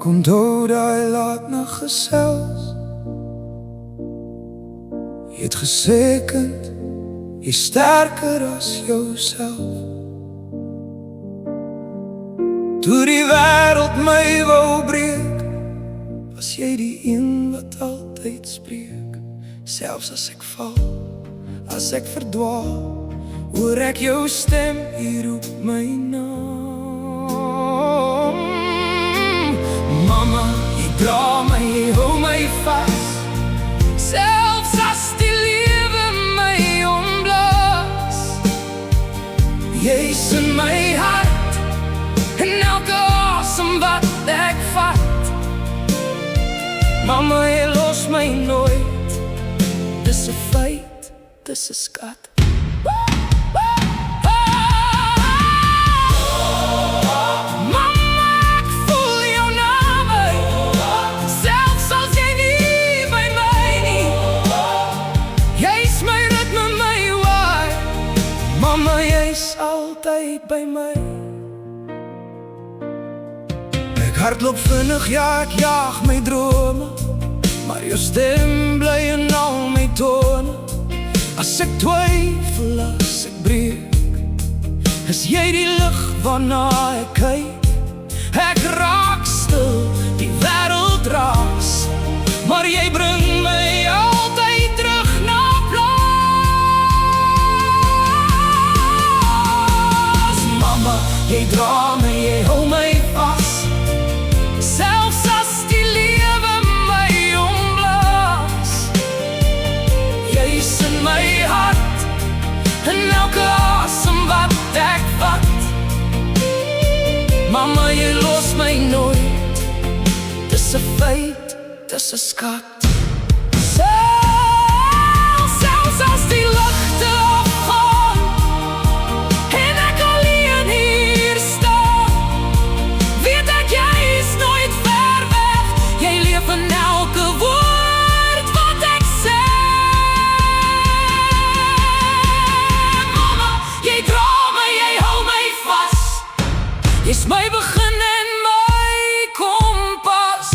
onthou daai laat nag gesels. Jy het gesê kind, jy sterker as jouself. Toe die wêreld my wou breek, was jy die een wat altyd spreek. Selfs as ek val, as ek verdwaal, hoor ek jou stem, jy roep my naam. Mama, jy dra my, jy hou my vas, selfs as die lewe my omblaas. Jy's in my hart, en elke asem wat ek vat. Mama, jy los my nooit, dis 'n feit, dis 'n skat. Mama, jy's altyd by my. Ek hardloop vinnig, ja, ek jaag my drome, maar jou stem bly in al my tone. As ek twyfel, as ek breek, is jy die lig waarna ek kyk. Ek raak stil, die wêreld raas, maar jy bring my altyd terug na plaas. Mama, jy dra my, jy hou my vas, selfs as die lewe my omblaas. Jy's in my hart, en elke asem wat ek vat. Mama, jy los my nooit, dis 'n feit, dis 'n skat. Selfs as die ligte opgaan, en ek alleen hier staan, weet ek jy is nooit ver weg. Jy leef in elke woord wat ek sê. Mama, jy dra my, jy hou my vas, jy's my begin en my kompas.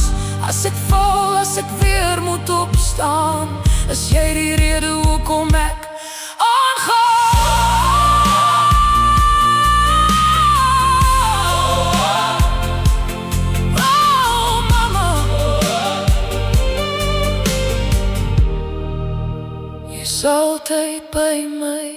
As ek val, as ek weer moet opstaan, is jy die rede hoekom ek aangaan. Oh, mama, jy's altyd by my.